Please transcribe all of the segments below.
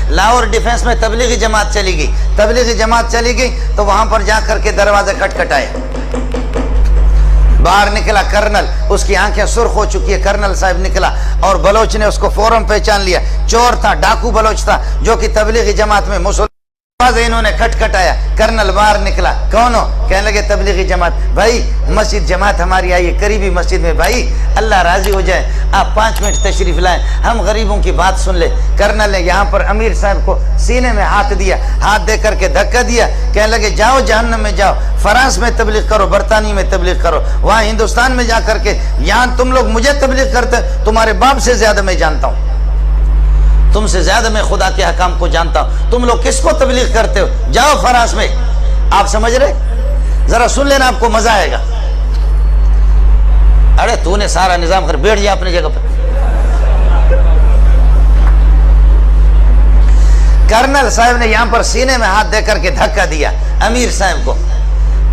Lahore defence میں تبلیغی جماعت چلی گئی، تبلیغی جماعت چلی گئی تو وہاں پر جا کر کے دروازے کھٹکھٹائے، باہر نکلا کرنل، اس کی آنکھیں سرخ ہو چکی ہے، کرنل صاحب نکلا اور بلوچ نے اس کو فوراً پہچان لیا، چور تھا، ڈاکو بلوچ تھا جو کہ تبلیغی جماعت میں مسلمان، انہوں نے کھٹکھٹایا، کرنل باہر نکلا، کون ہو؟ کہنے لگے تبلیغی جماعت۔ بھائی مسجد جماعت ہماری آئی ہے قریبی مسجد میں، بھائی اللہ راضی ہو جائے آپ 5 منٹ تشریف لائیں، ہم غریبوں کی بات سن لیں۔ کرنل نے یہاں پر امیر صاحب کو سینے میں ہاتھ دیا، ہاتھ دے کر کے دھکا دیا، کہنے لگے جاؤ جہنم میں جاؤ، فرانس میں تبلیغ کرو، برطانیہ میں تبلیغ کرو، وہاں ہندوستان میں جا کر کے، یہاں تم لوگ مجھے تبلیغ کرتے، تمہارے باپ سے زیادہ میں جانتا ہوں، تم سے زیادہ میں خدا کے حکام کو جانتا ہوں، تم لوگ کس کو تبلیغ کرتے ہو؟ جاؤ فرانس میں۔ آپ سمجھ رہے؟ ذرا سن لینا، آپ کو مزہ آئے گا۔ ارے تو نے سارا نظام کر بیٹھ جا اپنی جگہ پر۔ کرنل صاحب نے یہاں پر سینے میں ہاتھ دے کر کے دھکا دیا امیر صاحب کو،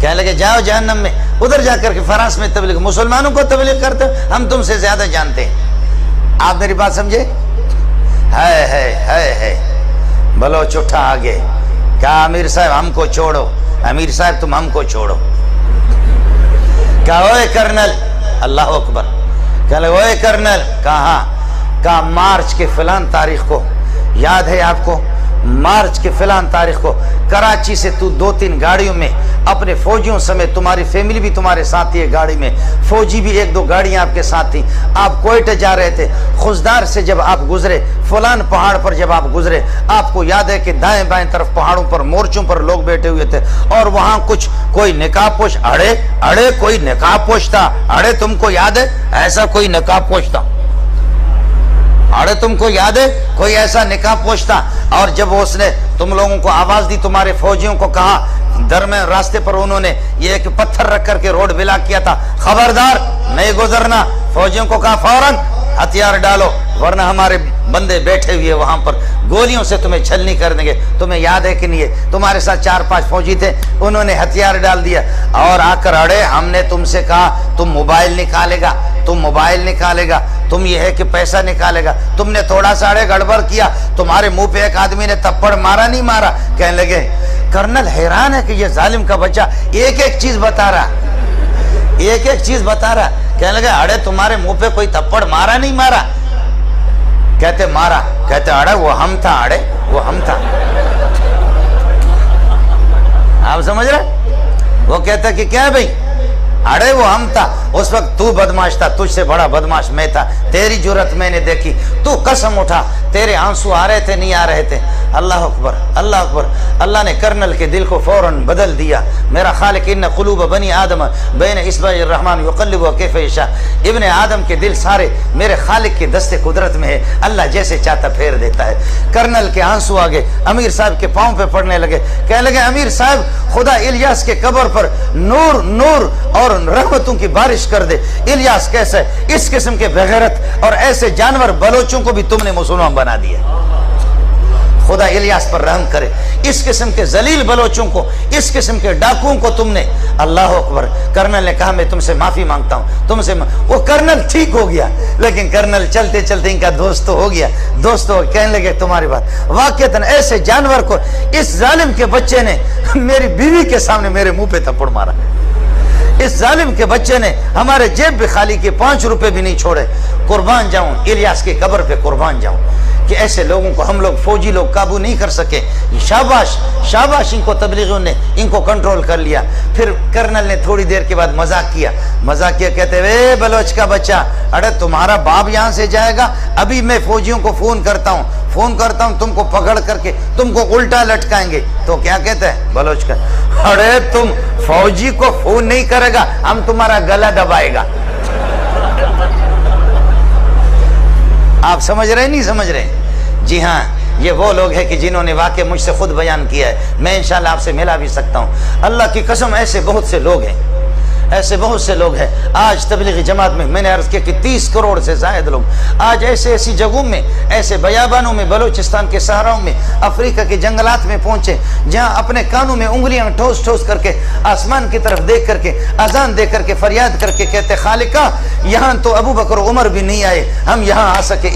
کہنے لگے جاؤ جہنم میں، ادھر جا کر کے فرانس میں تبلیغ، مسلمانوں کو تبلیغ کرتے ہو، ہم تم سے زیادہ جانتے ہیں۔ آپ میری بات سمجھے؟ ہے بلوچ اٹھا آگے، کہا امیر صاحب ہم کو چھوڑو، امیر صاحب تم ہم کو چھوڑو۔ کہا اوے کرنل، اللہ اکبر، کہا اوے کرنل، کہا مارچ کے فلان تاریخ کو، یاد ہے آپ کو؟ مارچ کے فلان تاریخ کو کراچی سے تو 2-3 گاڑیوں میں اپنے فوجیوں سمیت، تمہاری فیملی بھی تمہارے ساتھ ہی ہے گاڑی میں، فوجی بھی 1-2 گاڑیاں آپ کے ساتھ تھیں، آپ کوئٹہ جا رہے تھے، خزدار سے جب آپ گزرے، فلان پہاڑ پر جب آپ گزرے، آپ کو یاد ہے کہ دائیں بائیں طرف پہاڑوں پر مورچوں پر لوگ بیٹھے ہوئے تھے، اور وہاں کوئی نقاب پوش، اڑے کوئی نقاب پوش تھا، اڑے تم کو یاد ہے ایسا کوئی نقاب پوش تھا؟ اڑے تم کو یاد ہے کوئی ایسا نقاب پوش تھا؟ اور جب اس نے تم لوگوں کو آواز دی، تمہارے فوجیوں کو کہا، درمیان راستے پر انہوں نے یہ ایک پتھر رکھ کر کے روڈ بلاک کیا تھا، خبردار نہیں گزرنا، فوجیوں کو کہا فوراً ہتھیار ڈالو ورنہ ہمارے بندے بیٹھے ہوئے وہاں پر گولیوں سے تمہیں چھلنی کر دیں گے۔ تمہیں یاد ہے کہ نہیں ہے؟ تمہارے ساتھ 4-5 فوجی تھے، انہوں نے ہتھیار ڈال دیا اور آ کر اڑے، ہم نے تم سے کہا تم موبائل نکالے گا، تم موبائل نکالے گا، تم یہ ہے کہ پیسہ نکالے گا، تم نے تھوڑا سا اڑے گڑبڑ کیا، تمہارے منہ پہ ایک آدمی نے تھپڑ مارا نہیں مارا؟ کہنے لگے کرنل حیران ہے کہ یہ ظالم کا بچہ ایک چیز بتا رہا، ایک چیز بتا رہا۔ کہنے لگے اڑے تمہارے منہ پہ کوئی تھپڑ مارا نہیں مارا؟ کہتے مارا، کہتے اڑے وہ ہم تھا، اڑے وہ ہم تھا۔ آپ سمجھ رہے؟ وہ کہتا کہ کیا ہے بھائی؟ اڑے وہ ہم تھا، اس وقت تو بدماش تھا، تجھ سے بڑا بدماش میں تھا، تیری جرت میں نے دیکھی، تو قسم اٹھا، تیرے آنسو آ رہے تھے نہیں آ رہے تھے؟ اللہ اکبر، اللہ اکبر۔ اللہ نے کرنل کے دل کو فوراً بدل دیا۔ میرا خالق ان قلوب بنی آدم بین اصبع الرحمن یقلبها کیف یشاء، ابن آدم کے دل سارے میرے خالق کے دست قدرت میں ہے، اللہ جیسے چاہتا پھیر دیتا ہے۔ کرنل کے آنسو آگے امیر صاحب کے پاؤں پہ پڑنے لگے، کہنے لگے امیر صاحب خدا الیاس کے قبر پر نور نور اور رحمتوں کی بارش کر دے۔ الیاس کیسا ہے؟ اس قسم کے بغیرت اور ایسے جانور بلوچوں کو بھی تم نے مسلمان بنا دیا، خدا الیاس پر رحم کرے۔ اس قسم کے ذلیل بلوچوں کو، اس قسم کے ڈاکوؤں کو تم نے، اللہ اکبر۔ کرنل نے کہا میں تم سے معافی مانگتا ہوں، تم سے وہ کرنل ٹھیک ہو گیا، لیکن کرنل چلتے چلتے ان کا دوست تو ہو گیا، دوست ہو کہنے لگے تمہاری بات واقعتاً ایسے جانور کو اس ظالم کے بچے نے میری بیوی کے سامنے میرے منہ پہ تھپڑ مارا، اس ظالم کے بچے نے ہمارے جیب بھی خالی کے 5 روپے بھی نہیں چھوڑے۔ قربان جاؤں الیاس کی قبر پہ، قربان جاؤں کہ ایسے لوگوں کو ہم لوگ فوجی لوگ قابو نہیں کر سکے۔ شاباش شاباش، ان کو تبلیغیوں نے ان کو کنٹرول کر لیا۔ پھر کرنل نے تھوڑی دیر کے بعد مذاق کیا، کہتے وے بلوچ کا بچہ، اڑے تمہارا باپ یہاں سے جائے گا، ابھی میں فوجیوں کو فون کرتا ہوں تم کو پکڑ کر کے تم کو الٹا لٹکائیں گے۔ تو کیا کہتا ہے بلوچ کا؟ اڑے تم فوجی کو فون نہیں کرے گا، ہم تمہارا گلا دبائے گا۔ آپ سمجھ رہے نہیں سمجھ رہے؟ جی ہاں، یہ وہ لوگ ہیں کہ جنہوں نے واقع مجھ سے خود بیان کیا ہے، میں انشاءاللہ آپ سے ملا بھی سکتا ہوں۔ اللہ کی قسم ایسے بہت سے لوگ ہیں، ایسے بہت سے لوگ ہیں۔ آج تبلیغی جماعت میں میں نے عرض کیا کہ 30 کروڑ سے زائد لوگ آج ایسی جگہوں میں، ایسے بیابانوں میں، بلوچستان کے صحراؤں میں، افریقہ کے جنگلات میں پہنچے، جہاں اپنے کانوں میں انگلیاں ٹھوس ٹھوس کر کے آسمان کی طرف دیکھ کر کے اذان دے کر کے فریاد کر کے کہتے خالقہ یہاں تو ابو بکر و عمر بھی نہیں آئے، ہم یہاں آ سکے۔